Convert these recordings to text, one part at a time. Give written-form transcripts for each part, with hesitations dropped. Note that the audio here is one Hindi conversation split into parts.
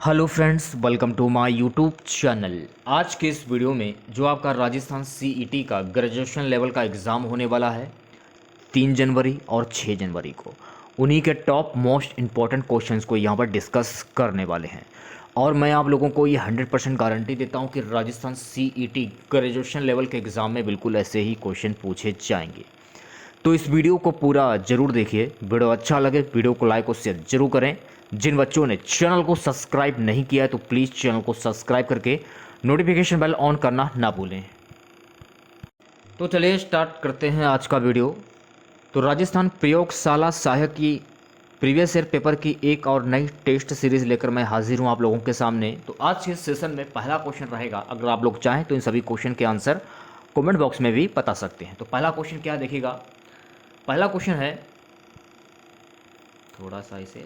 Hello friends, welcome to my YouTube channel. आज के इस वीडियो में जो आपका राजस्थान सीईटी का ग्रेजुएशन लेवल का एग्ज़ाम होने वाला है 3 जनवरी और 6 जनवरी को, उन्हीं के टॉप मोस्ट इम्पॉर्टेंट क्वेश्चंस को यहाँ पर डिस्कस करने वाले हैं। और मैं आप लोगों को ये 100% गारंटी देता हूँ कि राजस्थान सीईटी ग्रेजुएशन लेवल के एग्ज़ाम में बिल्कुल ऐसे ही क्वेश्चन पूछे जाएंगे। तो इस वीडियो को पूरा ज़रूर देखिए। वीडियो अच्छा लगे वीडियो को लाइक और शेयर जरूर करें। जिन बच्चों ने चैनल को सब्सक्राइब नहीं किया है तो प्लीज़ चैनल को सब्सक्राइब करके नोटिफिकेशन बेल ऑन करना ना भूलें। तो चलिए स्टार्ट करते हैं आज का वीडियो। तो राजस्थान प्रयोगशाला सहायक की प्रीवियस ईयर पेपर की एक और नई टेस्ट सीरीज़ लेकर मैं हाजिर हूं आप लोगों के सामने। तो आज के सेशन में पहला क्वेश्चन रहेगा। अगर आप लोग चाहें तो इन सभी क्वेश्चन के आंसर कमेंट बॉक्स में भी बता सकते हैं। तो पहला क्वेश्चन क्या देखिएगा। पहला क्वेश्चन है, थोड़ा सा इसे,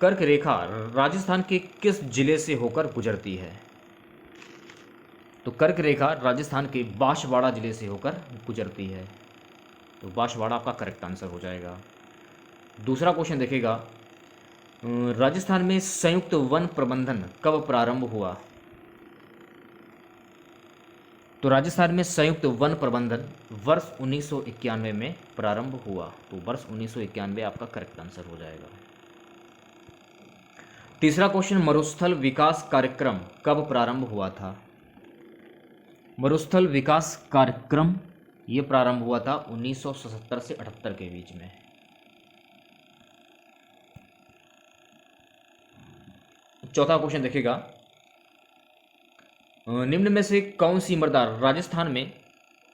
कर्क रेखा राजस्थान के किस जिले से होकर गुजरती है? तो कर्क रेखा राजस्थान के बांसवाड़ा जिले से होकर गुजरती है। तो बांसवाड़ा आपका करेक्ट आंसर हो जाएगा। दूसरा क्वेश्चन देखिएगा, राजस्थान में संयुक्त वन प्रबंधन कब प्रारंभ हुआ? तो राजस्थान में संयुक्त वन प्रबंधन वर्ष 1991 में प्रारंभ हुआ। तो वर्ष 1991 आपका करेक्ट आंसर हो जाएगा। तीसरा क्वेश्चन, मरुस्थल विकास कार्यक्रम कब प्रारंभ हुआ था? मरुस्थल विकास कार्यक्रम ये प्रारंभ हुआ था 1977 से 78 के बीच में। चौथा क्वेश्चन देखिएगा, निम्न में से कौन सी मृदा राजस्थान में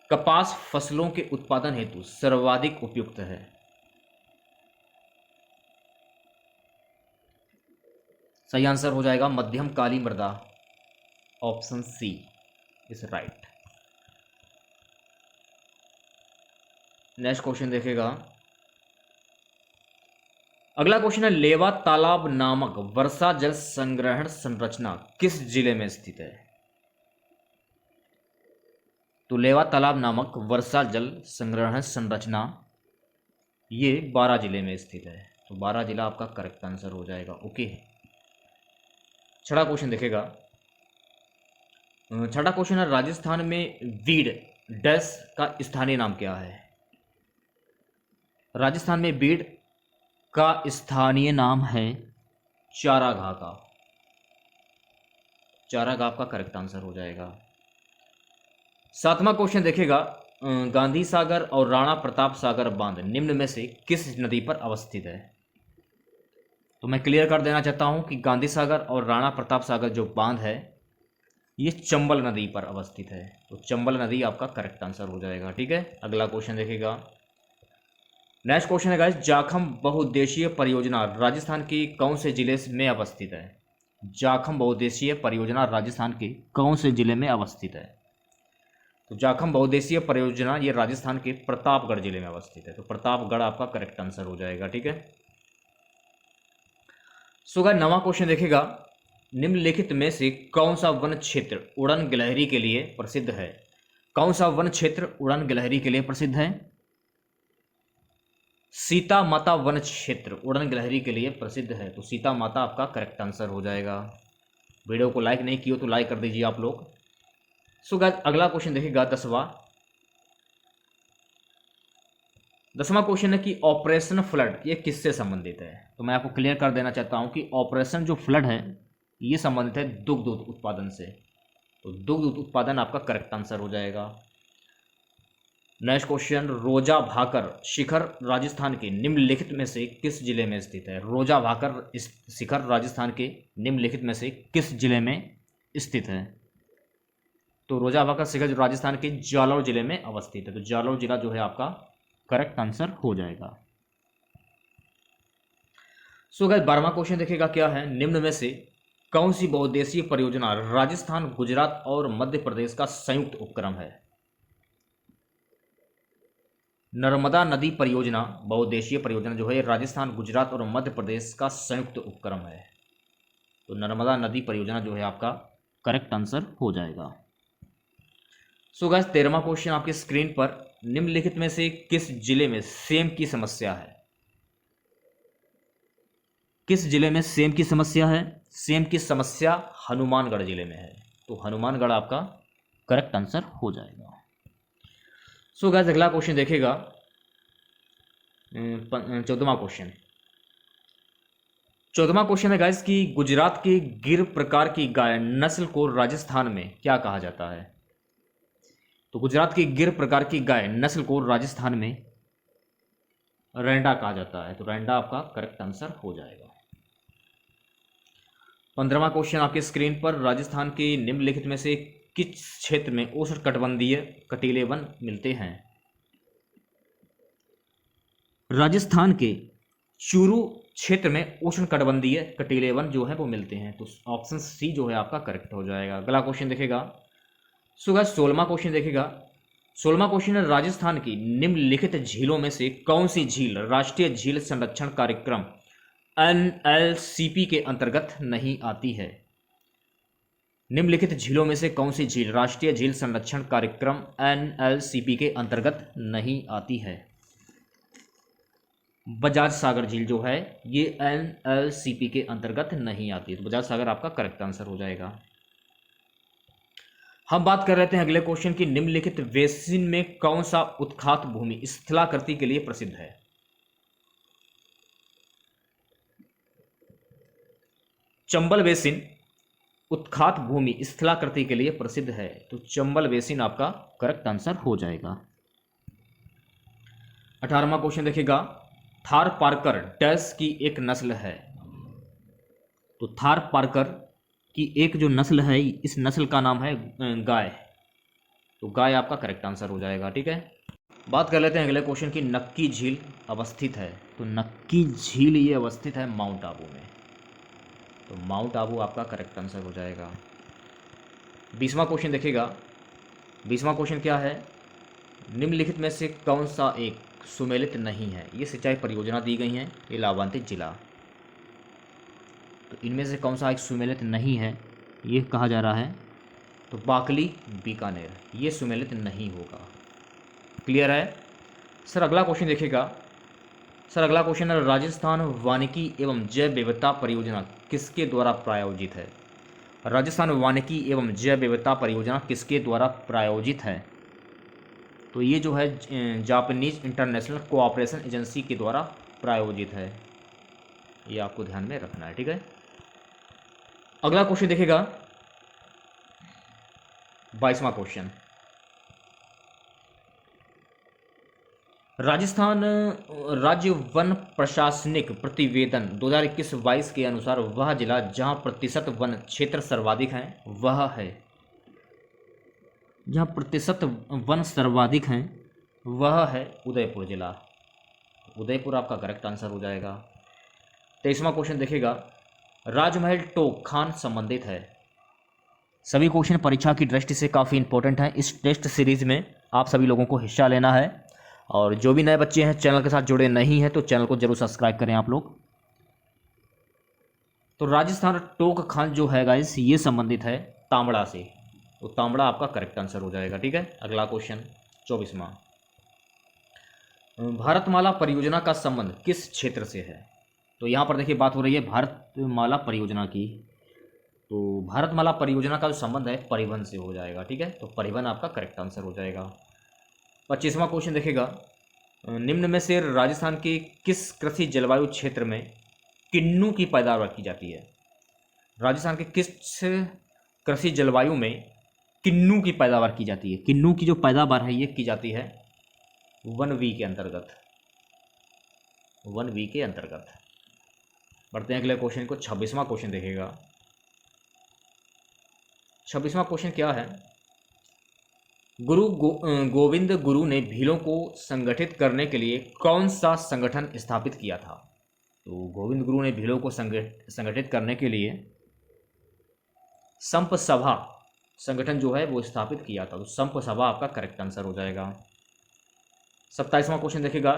कपास फसलों के उत्पादन हेतु सर्वाधिक उपयुक्त है? सही आंसर हो जाएगा मध्यम काली मृदा, option C is right. Next question देखेगा। अगला क्वेश्चन है, लेवा तालाब नामक वर्षा जल संग्रहण संरचना किस जिले में स्थित है? तो लेवा तालाब नामक वर्षा जल संग्रहण संरचना ये 12 जिले में स्थित है। तो 12 जिला आपका करेक्ट आंसर हो जाएगा। ओके। छठा क्वेश्चन देखेगा। छठा क्वेश्चन है, राजस्थान में बीड डैश का स्थानीय नाम क्या है? राजस्थान में बीड का स्थानीय नाम है चारागाह का। चारागाह का करेक्ट आंसर हो जाएगा। सातवां क्वेश्चन देखेगा, गांधी सागर और राणा प्रताप सागर बांध निम्न में से किस नदी पर अवस्थित है? तो मैं क्लियर कर देना चाहता हूं कि गांधी सागर और राणा प्रताप सागर जो बांध है ये चंबल नदी पर अवस्थित है। तो चंबल नदी आपका करेक्ट आंसर हो जाएगा। ठीक है, अगला क्वेश्चन देखेगा। नेक्स्ट क्वेश्चन है गाइस, जाखम बहुउद्देशीय परियोजना राजस्थान के कौन से जिले में अवस्थित है? जाखम बहुउद्देशीय परियोजना राजस्थान के कौन से जिले में अवस्थित है? तो जाखम बहुउद्देशीय परियोजना ये राजस्थान के प्रतापगढ़ जिले में अवस्थित है। तो प्रतापगढ़ आपका करेक्ट आंसर हो जाएगा। ठीक है। सो गाइस, नवा क्वेश्चन देखेगा, निम्नलिखित में से कौन सा वन क्षेत्र उड़न गिलहरी के लिए प्रसिद्ध है? कौन सा वन क्षेत्र उड़न गिलहरी के लिए प्रसिद्ध है? सीता माता वन क्षेत्र उड़न गिलहरी के लिए प्रसिद्ध है। तो सीता माता आपका करेक्ट आंसर हो जाएगा। वीडियो को लाइक नहीं किया तो लाइक कर दीजिए आप लोग। सो गाइस, अगला क्वेश्चन देखिएगा, दसवां क्वेश्चन है कि ऑपरेशन फ्लड ये किससे संबंधित है? तो मैं आपको क्लियर कर देना चाहता हूं कि ऑपरेशन जो फ्लड है ये संबंधित है दुग्ध उत्पादन से। तो दुग्ध उत्पादन आपका करेक्ट आंसर हो जाएगा। नेक्स्ट क्वेश्चन, रोजा भाकर शिखर राजस्थान के निम्नलिखित में से किस जिले में स्थित है? रोजा भाकर शिखर राजस्थान के निम्नलिखित में से किस जिले में स्थित है? तो रोजा भाकर शिखर जो राजस्थान के जालौर जिले में अवस्थित है। तो जालौर जिला जो है आपका करेक्ट आंसर हो जाएगा। सो गाइस, 12वां क्वेश्चन देखिएगा क्या है, निम्न में से कौन सी बहुउद्देशीय परियोजना राजस्थान गुजरात और मध्य प्रदेश का संयुक्त उपक्रम है? नर्मदा नदी परियोजना बहुउद्देशीय परियोजना जो है राजस्थान गुजरात और मध्य प्रदेश का संयुक्त उपक्रम है। तो नर्मदा नदी परियोजना जो है आपका करेक्ट आंसर हो जाएगा। सो गाइस, 13वां क्वेश्चन आपकी स्क्रीन पर, निम्नलिखित में से किस जिले में सेम की समस्या है? किस जिले में सेम की समस्या है? सेम की समस्या हनुमानगढ़ जिले में है, तो हनुमानगढ़ आपका करेक्ट आंसर हो जाएगा। सो गाइस अगला क्वेश्चन देखेगा 14वां क्वेश्चन। 14वां क्वेश्चन है गाइस कि गुजरात की गिर प्रकार की गाय नस्ल को राजस्थान में क्या कहा जाता है? तो गुजरात की गिर प्रकार की गाय नस्ल को राजस्थान में रैंडा कहा जाता है, तो रैंडा आपका करेक्ट आंसर हो जाएगा। 15वां क्वेश्चन आपके स्क्रीन पर, राजस्थान के निम्नलिखित में से किस क्षेत्र में उष्णकटिबंधीय कटीले वन मिलते हैं? राजस्थान के चूरू क्षेत्र में उष्णकटिबंधीय कटीले वन जो है वो मिलते हैं, तो ऑप्शन सी जो है आपका करेक्ट हो जाएगा। अगला क्वेश्चन देखेगा, सो गाइस 16वां क्वेश्चन देखेगा। 16वां क्वेश्चन है, राजस्थान की निम्नलिखित झीलों में से कौन सी झील राष्ट्रीय झील संरक्षण कार्यक्रम NLCP के अंतर्गत नहीं आती है? निम्नलिखित झीलों में से कौन सी झील राष्ट्रीय झील संरक्षण कार्यक्रम NLCP के अंतर्गत नहीं आती है? बजाज सागर झील जो है ये NLCP के अंतर्गत नहीं आती है, तो बजाज सागर आपका करेक्ट आंसर हो जाएगा। हम बात कर रहे थे अगले क्वेश्चन की, निम्नलिखित बेसिन में कौन सा उत्खात भूमि स्थलाकृति के लिए प्रसिद्ध है? चंबल बेसिन उत्खात भूमि स्थलाकृति के लिए प्रसिद्ध है, तो चंबल बेसिन आपका करेक्ट आंसर हो जाएगा। 18वां क्वेश्चन देखेगा, थार पारकर डैश की एक नस्ल है, तो थार पारकर की एक जो नस्ल है इस नस्ल का नाम है गाय, तो गाय आपका करेक्ट आंसर हो जाएगा। ठीक है, बात कर लेते हैं अगले क्वेश्चन की, नक्की झील अवस्थित है, तो नक्की झील ये अवस्थित है माउंट आबू में, तो माउंट आबू आपका करेक्ट आंसर हो जाएगा। 20वां क्वेश्चन देखिएगा। 20वां क्वेश्चन क्या है, निम्नलिखित में से कौन सा एक सुमेलित नहीं है? ये सिंचाई परियोजना दी गई हैं, ये लाभान्वित जिला, तो इनमें से कौन सा एक सुमेलित नहीं है ये कहा जा रहा है? तो बाकली बीकानेर, ये सुमेलित नहीं होगा। क्लियर है सर? अगला क्वेश्चन देखिएगा। सर अगला क्वेश्चन है, राजस्थान वानिकी एवं जैव विविधता परियोजना किसके द्वारा प्रायोजित है? राजस्थान वानिकी एवं जैव विविधता परियोजना किसके द्वारा प्रायोजित है? तो ये जो है जापानीज इंटरनेशनल कोऑपरेशन एजेंसी के द्वारा प्रायोजित है, ये आपको ध्यान में रखना है। ठीक है, अगला क्वेश्चन देखिएगा 22वां क्वेश्चन। राजस्थान राज्य वन प्रशासनिक प्रतिवेदन 2021-22 के अनुसार वह जिला जहां प्रतिशत वन क्षेत्र सर्वाधिक है वह है, जहां प्रतिशत वन सर्वाधिक हैं वह है उदयपुर जिला, उदयपुर आपका करेक्ट आंसर हो जाएगा। 23वां क्वेश्चन देखिएगा, राजमहल टोक खान संबंधित है। सभी क्वेश्चन परीक्षा की दृष्टि से काफ़ी इंपॉर्टेंट हैं। इस टेस्ट सीरीज में आप सभी लोगों को हिस्सा लेना है, और जो भी नए बच्चे हैं चैनल के साथ जुड़े नहीं हैं तो चैनल को जरूर सब्सक्राइब करें आप लोग। तो राजस्थान टोक खान जो है गाइस ये संबंधित है तांबड़ा से, तो तांबड़ा आपका करेक्ट आंसर हो जाएगा। ठीक है, अगला क्वेश्चन 24वां, भारतमाला परियोजना का संबंध किस क्षेत्र से है? तो यहाँ पर देखिए बात हो रही है भारतमाला परियोजना की, तो भारतमाला परियोजना का जो संबंध है परिवहन से हो जाएगा। ठीक है, तो परिवहन आपका करेक्ट आंसर हो जाएगा। 25वां क्वेश्चन देखेगा, निम्न में से राजस्थान के किस कृषि जलवायु क्षेत्र में किन्नू की पैदावार की जाती है? राजस्थान के किस कृषि जलवायु में किन्नू की पैदावार की जाती है? किन्नू की जो पैदावार है ये की जाती है 1V के अंतर्गत, 1V के अंतर्गत। बढ़ते हैं अगले क्वेश्चन को, 26वां क्वेश्चन देखेगा। 26वां क्वेश्चन क्या है, गोविंद गुरु ने भीलों को संगठित करने के लिए कौन सा संगठन स्थापित किया था? तो गोविंद गुरु ने भीलों को संगठित करने के लिए संप सभा संगठन जो है वो स्थापित किया था, तो संप सभा आपका करेक्ट आंसर हो जाएगा। 27वां क्वेश्चन देखिएगा,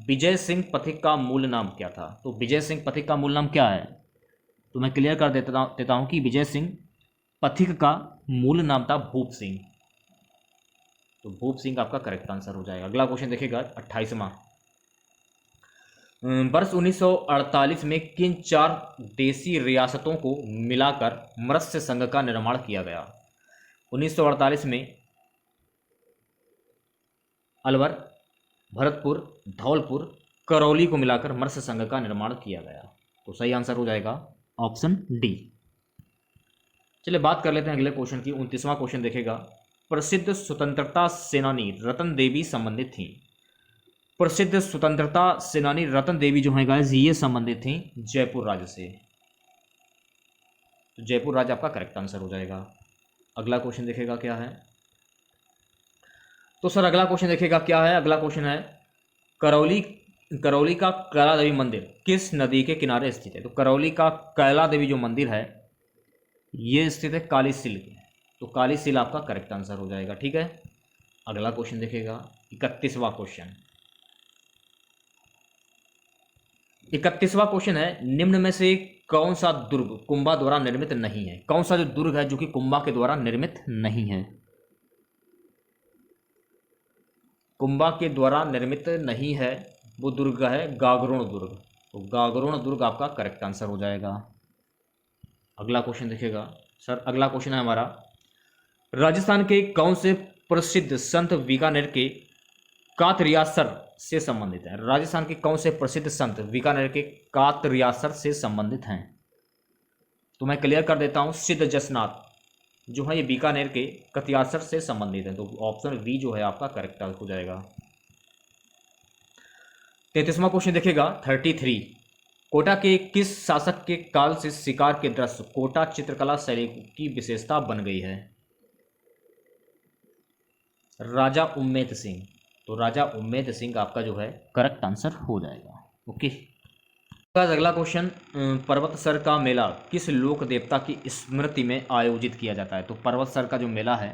विजय सिंह पथिक का मूल नाम क्या था? तो विजय सिंह पथिक का मूल नाम क्या है? तो मैं क्लियर कर देता हूं कि विजय सिंह पथिक का मूल नाम था भूप सिंह, तो भूप सिंह आपका करेक्ट आंसर हो जाएगा। अगला क्वेश्चन देखिएगा 28वां, वर्ष 1948 में किन 4 देसी रियासतों को मिलाकर मत्स्य संघ का निर्माण किया गया? 1948 में अलवर, भरतपुर, धौलपुर, करौली को मिलाकर मत्स्य संघ का निर्माण किया गया। तो सही आंसर हो जाएगा ऑप्शन डी। चलिए बात कर लेते हैं अगले क्वेश्चन की। 29वां क्वेश्चन देखेगा, प्रसिद्ध स्वतंत्रता सेनानी रतन देवी संबंधित थी। प्रसिद्ध स्वतंत्रता सेनानी रतन देवी जो है गाइस, ये संबंधित थी जयपुर राज्य से। तो जयपुर राज्य आपका करेक्ट आंसर हो जाएगा। अगला क्वेश्चन देखेगा क्या है। तो सर अगला क्वेश्चन देखेगा क्या है। अगला क्वेश्चन है, करौली का कैला देवी मंदिर किस नदी के किनारे स्थित है? तो करौली का कैला देवी जो मंदिर है ये स्थित है काली सील के। तो काली सील आपका करेक्ट आंसर हो जाएगा। ठीक है, अगला क्वेश्चन देखेगा 31वां क्वेश्चन। 31वां क्वेश्चन है, निम्न में से कौन सा दुर्ग कुंभा द्वारा निर्मित नहीं है? कौन सा जो दुर्ग है जो कि कुंभा के द्वारा निर्मित नहीं है? कुंभा के द्वारा निर्मित नहीं है वो दुर्ग है गागरोण दुर्ग। तो गागरोण दुर्ग आपका करेक्ट आंसर हो जाएगा। अगला क्वेश्चन देखिएगा सर। अगला क्वेश्चन है हमारा, राजस्थान के कौन से प्रसिद्ध संत बीकानेर के कातरियासर से संबंधित है? राजस्थान के कौन से प्रसिद्ध संत बीकानेर के कातरियासर से संबंधित हैं? तो मैं क्लियर कर देता हूं, सिद्ध जसनाथ जो है ये बीकानेर के कतियासर से संबंधित है। तो ऑप्शन बी जो है आपका करेक्ट हो जाएगा। 33वां क्वेश्चन देखिएगा 33, कोटा के किस शासक के काल से शिकार के दृश्य कोटा चित्रकला शैली की विशेषता बन गई है? राजा उम्मेद सिंह। तो राजा उम्मेद सिंह आपका जो है करेक्ट आंसर हो जाएगा। ओके, अगला क्वेश्चन, पर्वतसर का मेला किस लोक देवता की स्मृति में आयोजित किया जाता है? तो पर्वतसर का जो मेला है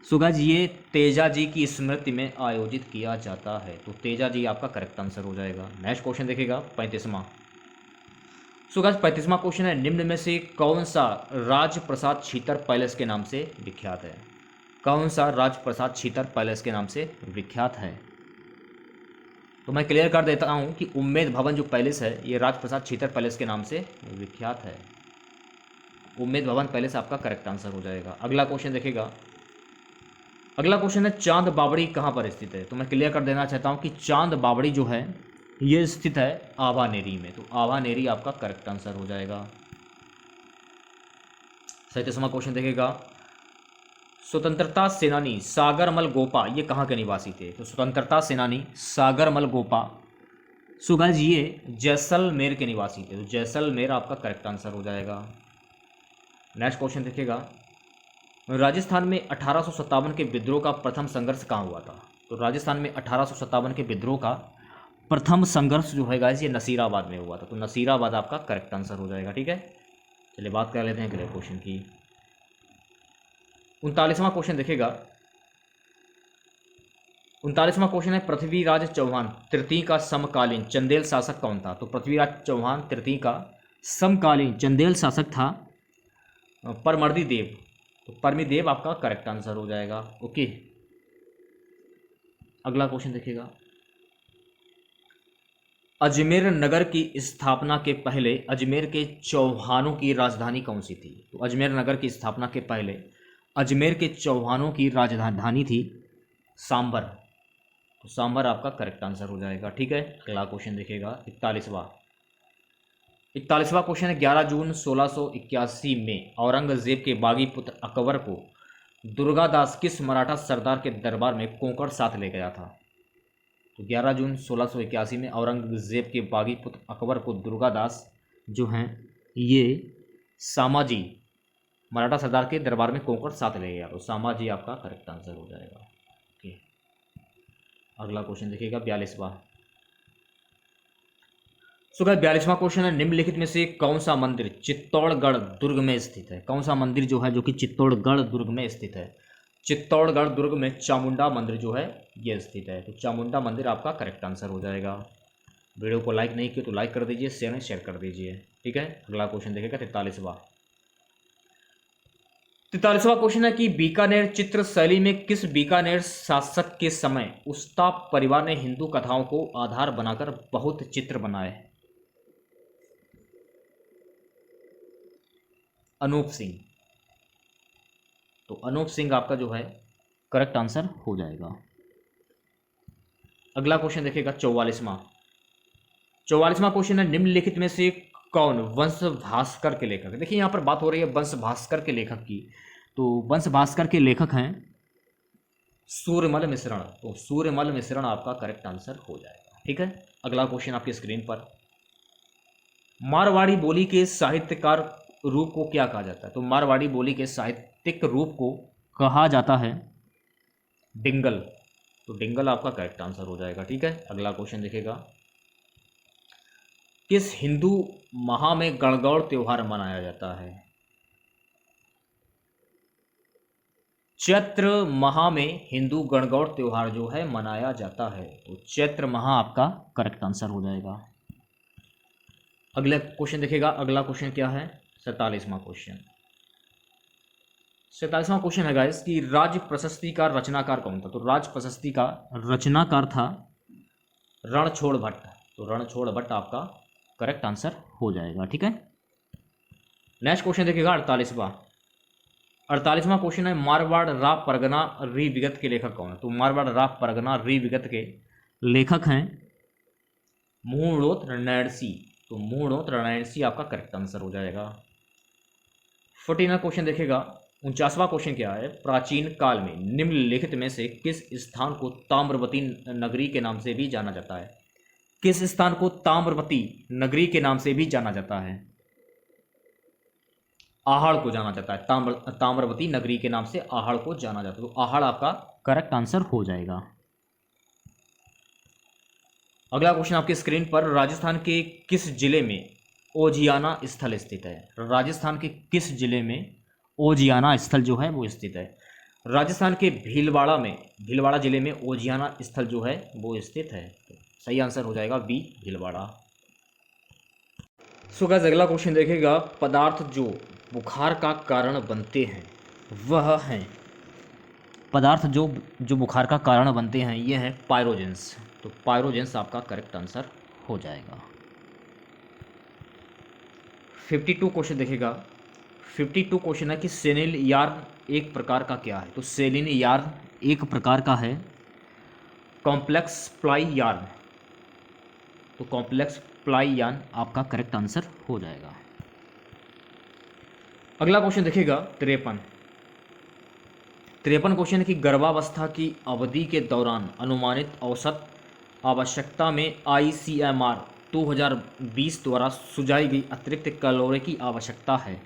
सुगाज ये तेजा जी की स्मृति में आयोजित किया जाता है। तो तेजा जी आपका करेक्ट आंसर हो जाएगा। नेक्स्ट क्वेश्चन देखिएगा 35वां। सुगाज 35वां क्वेश्चन है, निम्न में से कौन सा राजप्रसाद छीतर पैलेस के नाम से विख्यात है? कौन सा राजप्रसाद छीतर पैलेस के नाम से विख्यात है? तो मैं क्लियर कर देता हूं कि उम्मेद भवन जो पैलेस है ये राजप्रसाद छीतर पैलेस के नाम से विख्यात है। उम्मेद भवन पैलेस आपका करेक्ट आंसर हो जाएगा। अगला क्वेश्चन देखिएगा। अगला क्वेश्चन है, चांद बावड़ी कहाँ पर स्थित है? तो मैं क्लियर कर देना चाहता हूं कि चांद बावड़ी जो है ये स्थित है आभानेरी में। तो आभानेरी आपका करेक्ट आंसर हो जाएगा। 37वां क्वेश्चन देखिएगा, स्वतंत्रता सेनानी सागरमल गोपा ये कहाँ के निवासी थे? तो स्वतंत्रता सेनानी सागरमल गोपा सुगाज ये जैसलमेर के निवासी थे। तो जैसलमेर आपका करेक्ट आंसर हो जाएगा। नेक्स्ट क्वेश्चन देखिएगा, राजस्थान में 1857 के विद्रोह का प्रथम संघर्ष कहाँ हुआ था? तो राजस्थान में 1857 के विद्रोह का प्रथम संघर्ष जो है गाइस ये नसीराबाद में हुआ था। तो नसीराबाद आपका करेक्ट आंसर हो जाएगा। ठीक है, चलिए बात कर लेते हैं अगले क्वेश्चन की। 39वां क्वेश्चन देखिएगा। 39वां क्वेश्चन है, पृथ्वीराज चौहान तृतीय का समकालीन चंदेल शासक कौन था? तो पृथ्वीराज चौहान तृतीय का समकालीन चंदेल शासक था परमर्दी देव। तो परमीदेव आपका करेक्ट आंसर हो जाएगा। ओके, अगला क्वेश्चन देखिएगा, अजमेर नगर की स्थापना के पहले अजमेर के चौहानों की राजधानी कौन सी थी? तो अजमेर नगर की स्थापना के पहले अजमेर के चौहानों की राजधानी थी सांबर। तो सांबर आपका करेक्ट आंसर हो जाएगा। ठीक है, अगला क्वेश्चन देखिएगा 41वां क्वेश्चन है, 11 जून 1681 में औरंगजेब के बागी पुत्र अकबर को दुर्गादास किस मराठा सरदार के दरबार में कोंकण साथ ले गया था? तो 11 जून 1681 में औरंगजेब के बागी पुत्र अकबर को दुर्गादास जो हैं ये सामाजी मराठा सरदार के दरबार में कोंकण साथ ले गया। तो सामाजी आपका करेक्ट आंसर हो जाएगा। ओके, अगला क्वेश्चन देखिएगा 42वां। सो गाइस 42वां क्वेश्चन है, निम्नलिखित में से कौन सा मंदिर चित्तौड़गढ़ दुर्ग में स्थित है? कौन सा मंदिर जो है जो कि चित्तौड़गढ़ दुर्ग में स्थित है? चित्तौड़गढ़ दुर्ग में चामुंडा मंदिर जो है ये स्थित है। तो चामुंडा मंदिर आपका करेक्ट आंसर हो जाएगा। वीडियो को लाइक नहीं किया तो लाइक कर दीजिए, शेयर कर दीजिए। ठीक है, अगला क्वेश्चन देखेगा 43वां। 43वां क्वेश्चन है कि बीकानेर चित्र शैली में किस बीकानेर शासक के समय उस्ता परिवार ने हिंदू कथाओं को आधार बनाकर बहुत चित्र बनाए? अनूप सिंह। तो अनूप सिंह आपका जो है करेक्ट आंसर हो जाएगा। अगला क्वेश्चन देखिएगा 44वां क्वेश्चन है निम्नलिखित में से कौन वंश भास्कर के लेखक? देखिए यहाँ पर बात हो रही है वंश भास्कर के लेखक की। तो वंश भास्कर के लेखक हैं सूर्यमल मिश्रण। तो सूर्यमल मिश्रण आपका करेक्ट आंसर हो जाएगा। ठीक है, अगला क्वेश्चन आपकी स्क्रीन पर, मारवाड़ी बोली के साहित्यकार रूप को क्या कहा जाता है? तो मारवाड़ी बोली के साहित्यिक रूप को कहा जाता है डिंगल। तो डिंगल आपका करेक्ट आंसर हो जाएगा। ठीक है, अगला क्वेश्चन देखिएगा, किस हिंदू माह में गणगौर त्योहार मनाया जाता है? चैत्र माह में हिंदू गणगौर त्योहार जो है मनाया जाता है। तो चैत्र माह आपका करेक्ट आंसर हो जाएगा। अगला क्वेश्चन देखिएगा, अगला क्वेश्चन क्या है? 47वां क्वेश्चन। 47वां क्वेश्चन है गाइस कि राज प्रशस्ति का रचनाकार कौन था? तो राज प्रशस्ति का रचनाकार था रणछोड़ भट्ट। तो रणछोड़ भट्ट आपका करेक्ट आंसर हो जाएगा। ठीक है, नेक्स्ट क्वेश्चन देखिएगा 48वां क्वेश्चन है मारवाड़ रा परगना री विगत के लेखक कौन है? तो मारवाड़ रा परगना री विगत के लेखक हैं मूणोत रणैणसी। तो मूणोत रणैणसी आपका करेक्ट आंसर हो जाएगा। 49वां क्वेश्चन देखिएगा, 49वां क्वेश्चन क्या है, प्राचीन काल में निम्नलिखित में से किस स्थान को ताम्रवती नगरी के नाम से भी जाना जाता है? किस स्थान को ताम्रवती नगरी के नाम से भी जाना जाता है? आहड़ को जाना जाता है, ताम्रवती नगरी के नाम से आहड़ को जाना जाता है। तो आहड़ आपका करेक्ट आंसर हो जाएगा। अगला क्वेश्चन आपकी स्क्रीन पर, राजस्थान के किस जिले में ओजियाना स्थल स्थित है? राजस्थान के किस जिले में ओजियाना स्थल जो है वो स्थित है? राजस्थान के भीलवाड़ा जिले में ओजियाना स्थल जो है वो स्थित है। तो सही आंसर हो जाएगा बी, भीलवाड़ा। सो गाइस अगला क्वेश्चन देखेगा, पदार्थ जो बुखार का कारण बनते हैं वह हैं, पदार्थ जो बुखार का कारण बनते हैं ये है पायरोजेंस। तो पायरोजेंस आपका करेक्ट आंसर हो जाएगा। 52 क्वेश्चन देखेगा, 52 क्वेश्चन है कि सेनिल यार्न एक प्रकार का क्या है? तो सेलिन यार्न एक प्रकार का है कॉम्प्लेक्स प्लाई यार्न। तो कॉम्प्लेक्स प्लाई यार्न आपका करेक्ट आंसर हो जाएगा। अगला क्वेश्चन देखिएगा 53 क्वेश्चन है कि गर्भावस्था की अवधि के दौरान अनुमानित औसत आवश्यकता में ICMR 2020 द्वारा सुझाई गई अतिरिक्त कैलोरी की आवश्यकता है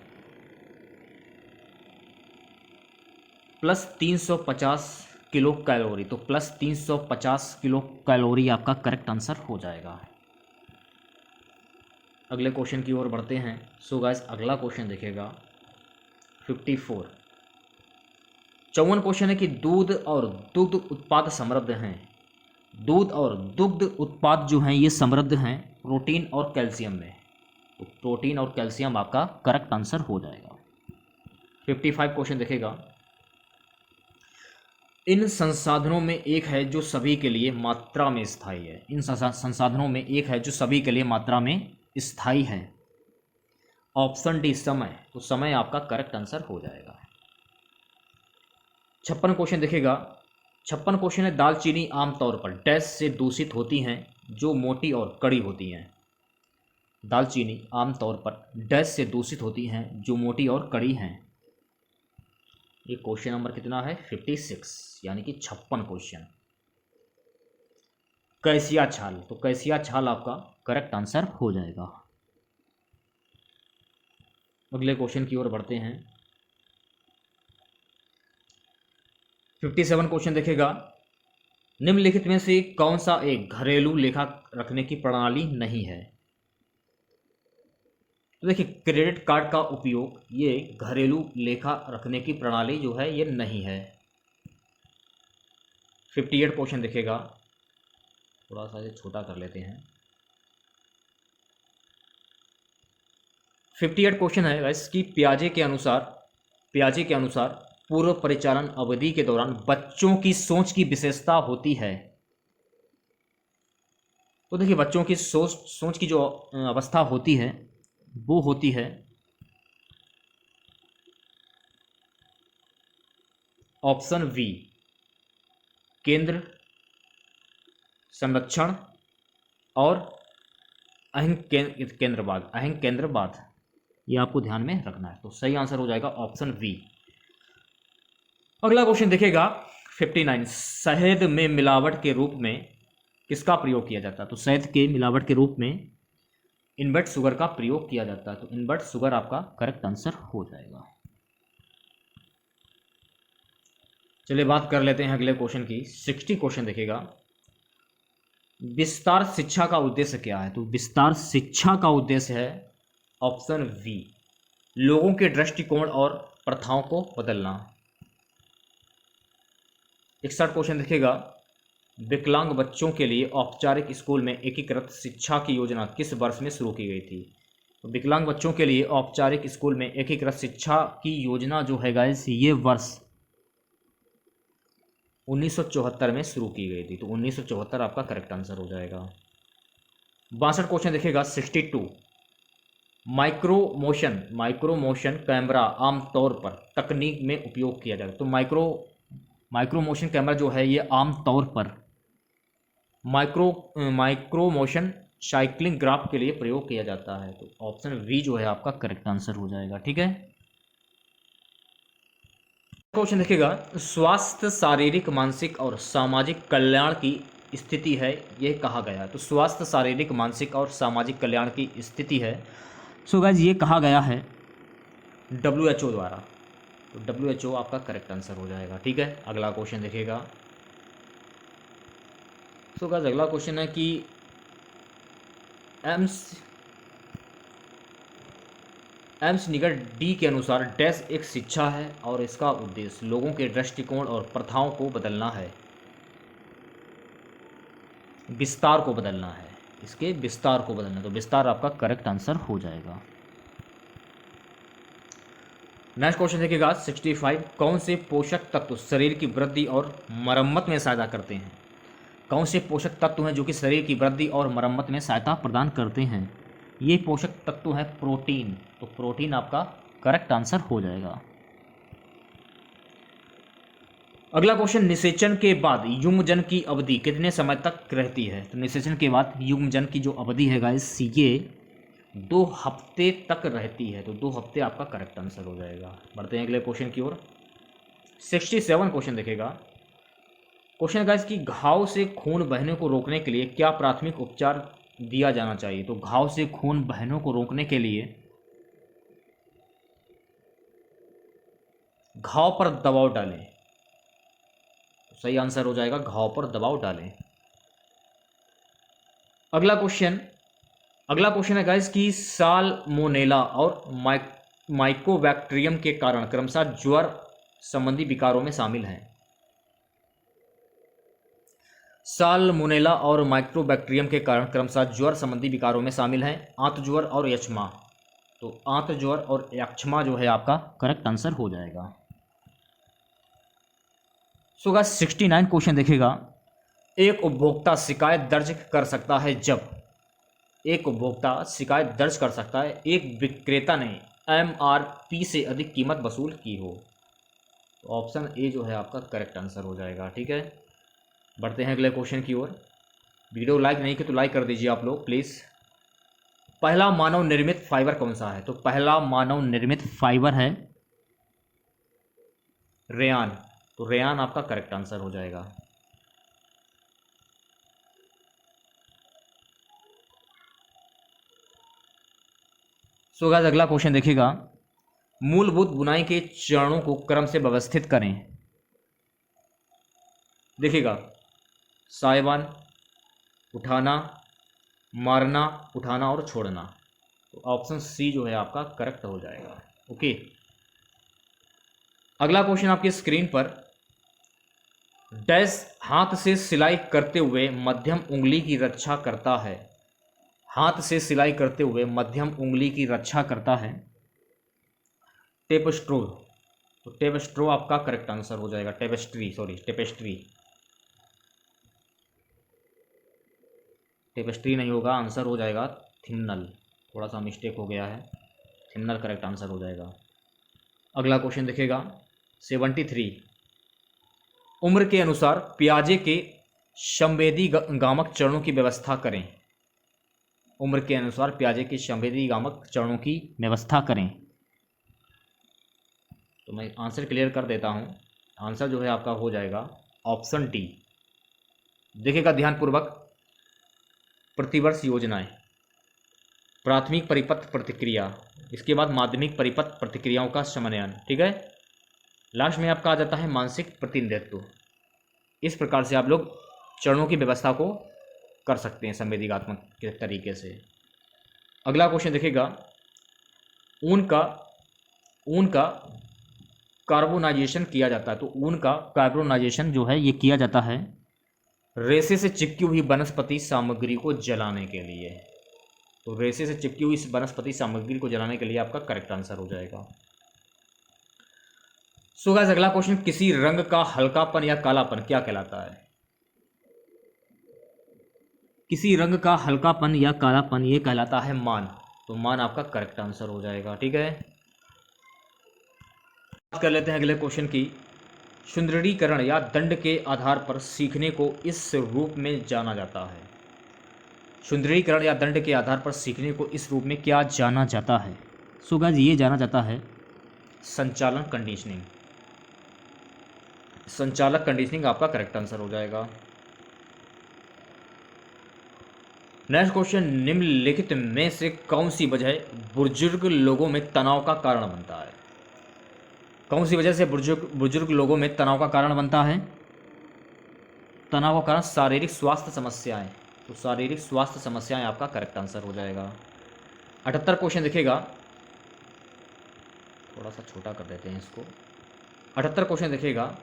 +350 किलो कैलोरी। तो +350 किलो कैलोरी आपका करेक्ट आंसर हो जाएगा। अगले क्वेश्चन की ओर बढ़ते हैं। सो गाइस अगला क्वेश्चन देखिएगा 54 54 क्वेश्चन है कि दूध और दुग्ध उत्पाद समृद्ध हैं। दूध और दुग्ध उत्पाद जो हैं ये समृद्ध हैं प्रोटीन और कैल्शियम में। तो प्रोटीन और कैल्शियम आपका करेक्ट आंसर हो जाएगा। 55 क्वेश्चन देखेगा, इन संसाधनों में एक है जो सभी के लिए मात्रा में स्थायी है। इन संसाधनों में एक है जो सभी के लिए मात्रा में स्थायी है। ऑप्शन डी समय। तो समय आपका करेक्ट आंसर हो जाएगा। 56 क्वेश्चन देखेगा, 56 क्वेश्चन है दालचीनी आमतौर पर डैश से दूषित होती हैं जो मोटी और कड़ी होती हैं। दालचीनी आमतौर पर डैश से दूषित होती हैं जो मोटी और कड़ी हैं। ये क्वेश्चन नंबर कितना है 56 यानी कि 56 क्वेश्चन। कैसिया छाल। तो कैसिया छाल आपका करेक्ट आंसर हो जाएगा। अगले क्वेश्चन की ओर बढ़ते हैं। 57 क्वेश्चन देखेगा, निम्नलिखित में से कौन सा एक घरेलू लेखा रखने की प्रणाली नहीं है? तो देखिए क्रेडिट कार्ड का उपयोग ये घरेलू लेखा रखने की प्रणाली जो है ये नहीं है। 58 क्वेश्चन देखेगा, थोड़ा सा ये छोटा कर लेते हैं। 58 क्वेश्चन है गाइस कि पियाजे के अनुसार पियाजे के अनुसार पूर्व परिचालन अवधि के दौरान बच्चों की सोच की विशेषता होती है। तो देखिए बच्चों की सोच की जो अवस्था होती है वो होती है ऑप्शन वी, केंद्र, संरक्षण और अहंग केंद्रवाद, ये आपको ध्यान में रखना है। तो सही आंसर हो जाएगा ऑप्शन वी। अगला क्वेश्चन देखिएगा 59, शहद में मिलावट के रूप में किसका प्रयोग किया जाता है? तो शहद के मिलावट के रूप में इनवर्ट शुगर का प्रयोग किया जाता है। तो इनवर्ट शुगर आपका करेक्ट आंसर हो जाएगा। चलिए बात कर लेते हैं अगले क्वेश्चन की। 60 क्वेश्चन देखिएगा, विस्तार शिक्षा का उद्देश्य क्या है? तो विस्तार शिक्षा का उद्देश्य है ऑप्शन वी, लोगों के दृष्टिकोण और प्रथाओं को बदलना। 61 क्वेश्चन देखिएगा, विकलांग बच्चों के लिए औपचारिक स्कूल में एकीकृत शिक्षा की योजना किस वर्ष में शुरू की गई थी? तो विकलांग बच्चों के लिए औपचारिक स्कूल में एकीकृत शिक्षा की योजना जो है गाइस, ये वर्ष 1974 में शुरू की गई थी। तो 1974 आपका करेक्ट आंसर हो जाएगा। 62 क्वेश्चन देखिएगा 62, माइक्रो मोशन कैमरा आमतौर पर तकनीक में उपयोग किया जाता है। तो माइक्रो मोशन कैमरा जो है ये आमतौर पर माइक्रो मोशन साइक्लिंग ग्राफ के लिए प्रयोग किया जाता है। तो ऑप्शन वी जो है आपका करेक्ट आंसर हो जाएगा। ठीक है, क्वेश्चन देखिएगा, स्वास्थ्य शारीरिक, मानसिक और सामाजिक कल्याण की स्थिति है, यह कहा गया है। तो स्वास्थ्य शारीरिक, मानसिक और सामाजिक कल्याण की स्थिति है, सो गाइस ये कहा गया है WHO द्वारा। तो WHO आपका करेक्ट आंसर हो जाएगा। ठीक है, अगला क्वेश्चन देखिएगा। सो गाइस अगला क्वेश्चन है कि एम्स निकट डी के अनुसार डैश एक शिक्षा है और इसका उद्देश्य लोगों के दृष्टिकोण और प्रथाओं को बदलना है, विस्तार को बदलना है, इसके विस्तार को बदलना। तो विस्तार आपका करेक्ट आंसर हो जाएगा। नेक्स्ट क्वेश्चन देखिएगा 65, कौन से पोषक तत्व शरीर की वृद्धि और मरम्मत में सहायता करते हैं? कौन से पोषक तत्व हैं जो कि शरीर की वृद्धि और मरम्मत में सहायता प्रदान करते हैं? ये पोषक तत्व है प्रोटीन। तो प्रोटीन आपका करेक्ट आंसर हो जाएगा। अगला क्वेश्चन, निषेचन के बाद युग्मजन की अवधि कितने समय तक रहती है? तो निषेचन के बाद युग्मजन की जो अवधि है गाइस, ये 2 हफ्ते तक रहती है। तो 2 हफ्ते आपका करेक्ट आंसर हो जाएगा। बढ़ते हैं अगले क्वेश्चन की ओर। 67 क्वेश्चन देखेगा। क्वेश्चन गाइस कि घाव से खून बहने को रोकने के लिए क्या प्राथमिक उपचार दिया जाना चाहिए? तो घाव से खून बहने को रोकने के लिए घाव पर दबाव डालें। तो सही आंसर हो जाएगा घाव पर दबाव डालें। अगला क्वेश्चन है गाइस कि साल्मोनेला और माइकोबैक्टीरियम के कारण क्रमशः ज्वर संबंधी विकारों में शामिल हैं। साल्मोनेला और माइक्रोबैक्टीरियम के कारण क्रमशः ज्वर संबंधी विकारों में शामिल हैं आंत ज्वर और यक्ष्मा। तो आंत ज्वर और यक्ष्मा जो है आपका करेक्ट आंसर हो जाएगा। सो गाइस 69 क्वेश्चन देखेगा। एक उपभोक्ता शिकायत दर्ज कर सकता है जब एक विक्रेता ने MRP से अधिक कीमत वसूल की हो। तो ऑप्शन ए जो है आपका करेक्ट आंसर हो जाएगा। ठीक है, बढ़ते हैं अगले क्वेश्चन की ओर। वीडियो लाइक नहीं की तो लाइक कर दीजिए आप लोग प्लीज़। पहला मानव निर्मित फाइबर कौन सा है? तो पहला मानव निर्मित फाइबर है रेयान। तो रेयान आपका करेक्ट आंसर हो जाएगा। सो गाइस अगला क्वेश्चन देखिएगा। मूलभूत बुनाई के चरणों को क्रम से व्यवस्थित करें। देखिएगा, साइवान, उठाना, मारना, उठाना और छोड़ना। तो ऑप्शन सी जो है आपका करेक्ट हो जाएगा। ओके, अगला क्वेश्चन आपकी स्क्रीन पर, डैश हाथ से सिलाई करते हुए मध्यम उंगली की रक्षा करता है। हाथ से सिलाई करते हुए मध्यम उंगली की रक्षा करता है टेपस्ट्रो। तो टेपेस्ट्रो आपका करेक्ट आंसर हो जाएगा। टेपेस्ट्री, सॉरी टेपेस्ट्री, टेपेस्ट्री नहीं होगा, आंसर हो जाएगा थिमनल। थोड़ा सा मिस्टेक हो गया है, थिमनल करेक्ट आंसर हो जाएगा। अगला क्वेश्चन देखिएगा 73। उम्र के अनुसार प्याजे के संवेदी गामक चरणों की व्यवस्था करें। उम्र के अनुसार प्याजे के संवेदी गामक चरणों की व्यवस्था करें। तो मैं आंसर क्लियर कर देता हूं। आंसर जो है आपका हो जाएगा ऑप्शन डी। देखिएगा ध्यानपूर्वक, प्रतिवर्ष योजनाएं, प्राथमिक परिपथ प्रतिक्रिया, इसके बाद माध्यमिक परिपथ प्रतिक्रियाओं का समन्वयन, ठीक है। लास्ट में आपका आ जाता है मानसिक प्रतिनिधित्व। इस प्रकार से आप लोग चरणों की व्यवस्था को कर सकते हैं संवेदीगात्मक के तरीके से। अगला क्वेश्चन देखिएगा, ऊन का कार्बोनाइजेशन किया जाता है। तो ऊन का कार्बोनाइजेशन जो है ये किया जाता है रेसे से चिपकी हुई वनस्पति सामग्री को जलाने के लिए। तो रेसे से चिपकी हुई इस वनस्पति सामग्री को जलाने के लिए आपका करेक्ट आंसर हो जाएगा। सो गाइस अगला क्वेश्चन, किसी रंग का हल्कापन या कालापन क्या कहलाता है? किसी रंग का हल्कापन या कालापन ये कहलाता है मान। तो मान आपका करेक्ट आंसर हो जाएगा, ठीक है। बात कर लेते हैं अगले क्वेश्चन की। सुदृढ़ीकरण या दंड के आधार पर सीखने को इस रूप में जाना जाता है। सुदृढ़ीकरण या दंड के आधार पर सीखने को इस रूप में क्या जाना जाता है? सो गाइस ये जाना जाता है संचालन कंडीशनिंग। संचालक कंडीशनिंग आपका करेक्ट आंसर हो जाएगा। नेक्स्ट क्वेश्चन, निम्नलिखित में से कौन सी वजह बुजुर्ग लोगों में तनाव का कारण बनता है? कौन सी वजह से बुजुर्ग लोगों में तनाव का कारण बनता है? तनाव का कारण शारीरिक स्वास्थ्य समस्याएं। तो शारीरिक स्वास्थ्य समस्याएं आपका करेक्ट आंसर हो जाएगा। 78 क्वेश्चन देखिएगा, थोड़ा सा छोटा कर देते हैं इसको। 78 क्वेश्चन देखिएगा,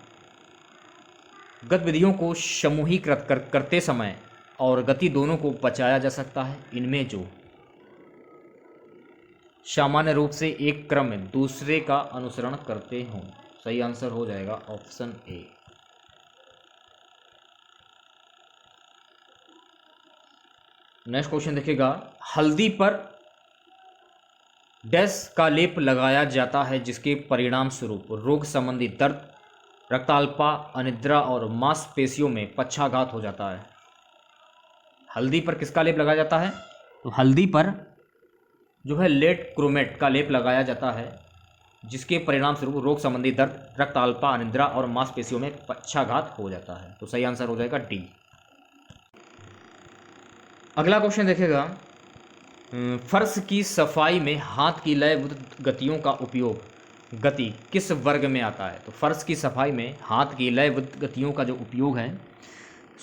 गतिविधियों को समूहीकृत करते समय और गति दोनों को बचाया जा सकता है। इनमें जो सामान्य रूप से एक क्रम में दूसरे का अनुसरण करते हों। सही आंसर हो जाएगा ऑप्शन ए। नेक्स्ट क्वेश्चन देखिएगा, हल्दी पर डैश का लेप लगाया जाता है जिसके परिणाम स्वरूप रोग संबंधी दर्द, रक्ताल्पा, अनिद्रा और मांसपेशियों में पक्षाघात हो जाता है। हल्दी पर किसका लेप लगाया जाता है? तो हल्दी पर जो है लेट क्रोमेट का लेप लगाया जाता है जिसके परिणाम स्वरूप रोग संबंधी दर्द, रक्ताल्पा, अनिद्रा और मांसपेशियों में पक्षाघात हो जाता है। तो सही आंसर हो जाएगा डी। अगला क्वेश्चन देखिएगा, फर्श की सफाई में हाथ की लयबद्ध गतियों का उपयोग गति किस वर्ग में आता है? तो फर्श की सफाई में हाथ की लयबद्ध गतियों का जो उपयोग है,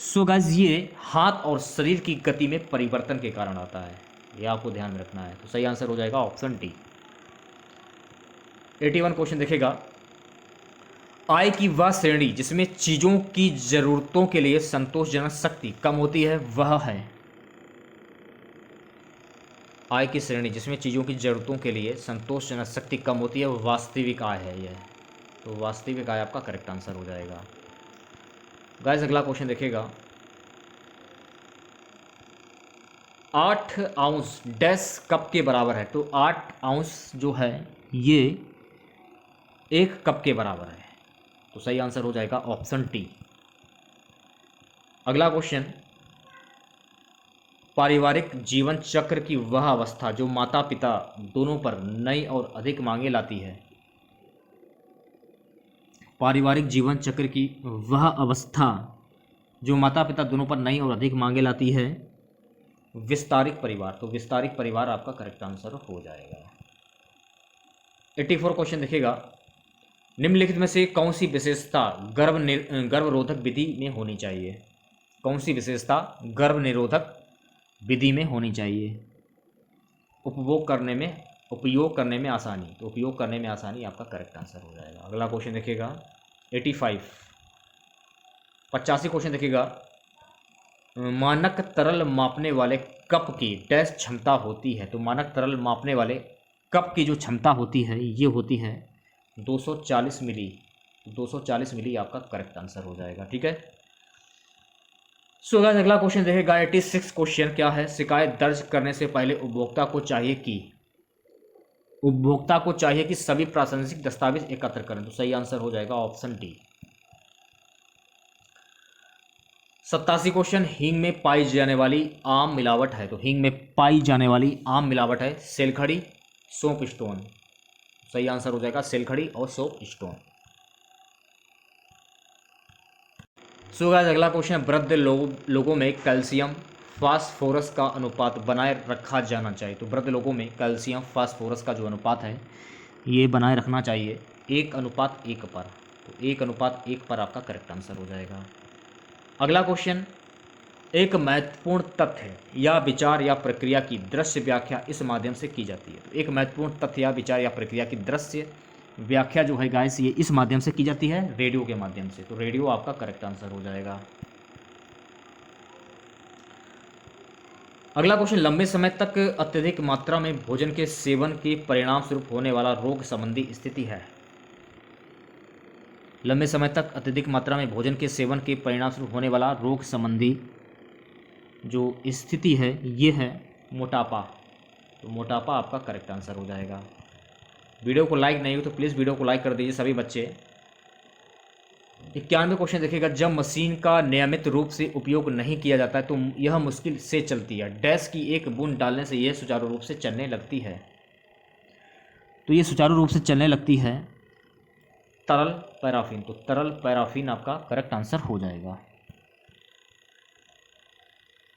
सो गाइस ये हाथ और शरीर की गति में परिवर्तन के कारण आता है। ये आपको ध्यान में रखना है। तो सही आंसर हो जाएगा ऑप्शन डी। 81 क्वेश्चन देखिएगा, आय की वह श्रेणी जिसमें चीजों की जरूरतों के लिए संतोषजनक शक्ति कम होती है वह है। आय की श्रेणी जिसमें चीज़ों की ज़रूरतों के लिए संतोषजनक शक्ति कम होती है वो वास्तविक आय है यह। तो वास्तविक आय आपका करेक्ट आंसर हो जाएगा। गाइस अगला क्वेश्चन देखिएगा, 8 आउंस डैश कप के बराबर है। तो 8 आउंस जो है ये 1 कप के बराबर है। तो सही आंसर हो जाएगा ऑप्शन टी। अगला क्वेश्चन, पारिवारिक जीवन चक्र की वह अवस्था जो माता पिता दोनों पर नई और अधिक मांगे लाती है। पारिवारिक जीवन चक्र की वह अवस्था जो माता पिता दोनों पर नई और अधिक मांगे लाती है विस्तारित परिवार। तो विस्तारित परिवार आपका करेक्ट आंसर हो जाएगा। 84 क्वेश्चन देखिएगा, निम्नलिखित में से कौन सी विशेषता गर्भरोधक विधि में होनी चाहिए? कौन सी विशेषता गर्भ निरोधक विधि में होनी चाहिए? उपयोग करने में आसानी। तो उपयोग करने में आसानी आपका करेक्ट आंसर हो जाएगा। अगला क्वेश्चन देखिएगा 85 क्वेश्चन देखिएगा, मानक तरल मापने वाले कप की डैश क्षमता होती है। तो मानक तरल मापने वाले कप की जो क्षमता होती है ये होती है 240 मिली। 240 मिली आपका करेक्ट आंसर हो जाएगा। ठीक है। सो गाइस अगला क्वेश्चन देखेगा 86 क्वेश्चन क्या है। शिकायत दर्ज करने से पहले उपभोक्ता को चाहिए कि सभी प्रासंगिक दस्तावेज एकत्र करें। तो सही आंसर हो जाएगा ऑप्शन डी। 87 क्वेश्चन हींग में पाई जाने वाली आम मिलावट है। तो हींग में पाई जाने वाली आम मिलावट है सेलखड़ी, सोप स्टोन। सही आंसर हो जाएगा सेलखड़ी और सोप स्टोन। सो गाइस अगला क्वेश्चन है वृद्ध लोगों में कैल्शियम फास्फोरस का अनुपात बनाए रखा जाना चाहिए। तो वृद्ध लोगों में कैल्शियम फास्फोरस का जो अनुपात है ये बनाए रखना चाहिए 1:1 पर। तो 1:1 पर आपका करेक्ट आंसर हो जाएगा। अगला क्वेश्चन एक महत्वपूर्ण तथ्य या विचार या प्रक्रिया की दृश्य व्याख्या इस माध्यम से की जाती है। तो एक महत्वपूर्ण तथ्य या विचार या प्रक्रिया की दृश्य व्याख्या जो है गाइस ये इस माध्यम से की जाती है रेडियो के माध्यम से। तो रेडियो आपका करेक्ट आंसर हो जाएगा। अगला क्वेश्चन लंबे समय तक अत्यधिक मात्रा में भोजन के सेवन के परिणाम स्वरूप होने वाला रोग संबंधी स्थिति है। लंबे समय तक अत्यधिक मात्रा में भोजन के सेवन के परिणाम स्वरूप होने वाला रोग संबंधी जो स्थिति है ये है मोटापा। तो मोटापा आपका करेक्ट आंसर हो जाएगा। वीडियो को लाइक नहीं हो तो प्लीज़ वीडियो को लाइक कर दीजिए सभी बच्चे। 91 क्वेश्चन देखिएगा जब मशीन का नियमित रूप से उपयोग नहीं किया जाता है तो यह मुश्किल से चलती है। डैश की एक बूंद डालने से यह सुचारू रूप से चलने लगती है। तो ये सुचारू रूप से चलने लगती है तरल पैराफिन। तो तरल पैराफिन आपका करेक्ट आंसर हो जाएगा।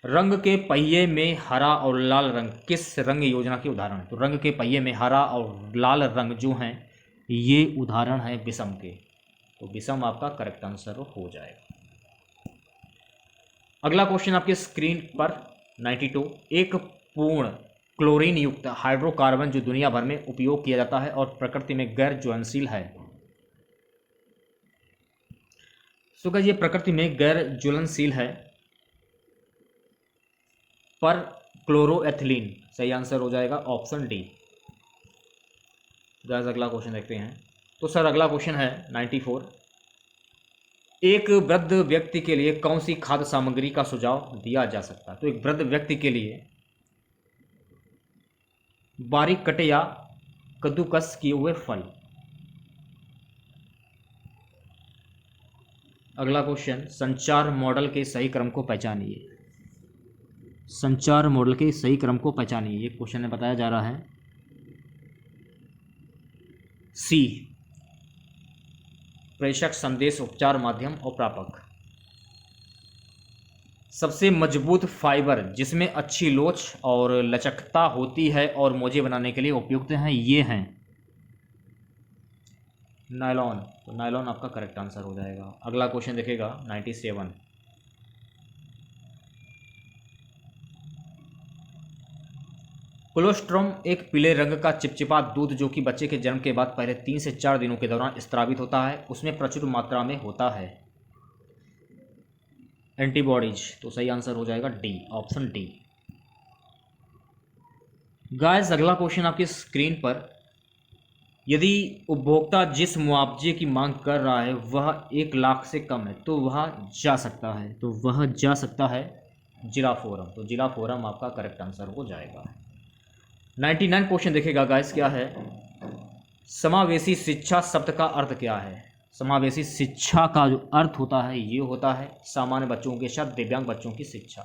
रंग के पहिए में हरा और लाल रंग किस रंग योजना के उदाहरण है। तो रंग के पहिए में हरा और लाल रंग जो हैं ये उदाहरण है विषम के। तो विषम आपका करेक्ट आंसर हो जाएगा। अगला क्वेश्चन आपके स्क्रीन पर 92 एक पूर्ण क्लोरीन युक्त हाइड्रोकार्बन जो दुनिया भर में उपयोग किया जाता है और प्रकृति में गैर ज्वलनशील है। सो गाइस ये प्रकृति में गैर ज्वलनशील है पर क्लोरोएथिलीन। सही आंसर हो जाएगा ऑप्शन डी। गाइस अगला क्वेश्चन देखते हैं। तो सर अगला क्वेश्चन है 94 एक वृद्ध व्यक्ति के लिए कौन सी खाद्य सामग्री का सुझाव दिया जा सकता है। तो एक वृद्ध व्यक्ति के लिए बारीक कटे या कद्दूकस किए हुए फल। अगला क्वेश्चन संचार मॉडल के सही क्रम को पहचानिए। संचार मॉडल के सही क्रम को पहचानिए ये क्वेश्चन में बताया जा रहा है। सी प्रेषक, संदेश, उपचार, माध्यम और प्रापक। सबसे मजबूत फाइबर जिसमें अच्छी लोच और लचकता होती है और मोजे बनाने के लिए उपयुक्त हैं ये हैं नायलॉन। तो नायलॉन आपका करेक्ट आंसर हो जाएगा। अगला क्वेश्चन देखेगा 97 कोलोस्ट्रम एक पीले रंग का चिपचिपा दूध जो कि बच्चे के जन्म के बाद पहले 3 से 4 दिनों के दौरान स्रावित होता है उसमें प्रचुर मात्रा में होता है एंटीबॉडीज। तो सही आंसर हो जाएगा डी, ऑप्शन डी। गाइस अगला क्वेश्चन आपकी स्क्रीन पर यदि उपभोक्ता जिस मुआवजे की मांग कर रहा है वह 1 लाख से कम है तो वह जा सकता है। तो वह जा सकता है जिला फोरम। तो जिला फोरम आपका करेक्ट आंसर हो जाएगा। 99 क्वेश्चन देखेगा गाइस क्या है समावेशी शिक्षा शब्द का अर्थ क्या है। समावेशी शिक्षा का जो अर्थ होता है ये होता है सामान्य बच्चों के साथ दिव्यांग बच्चों की शिक्षा।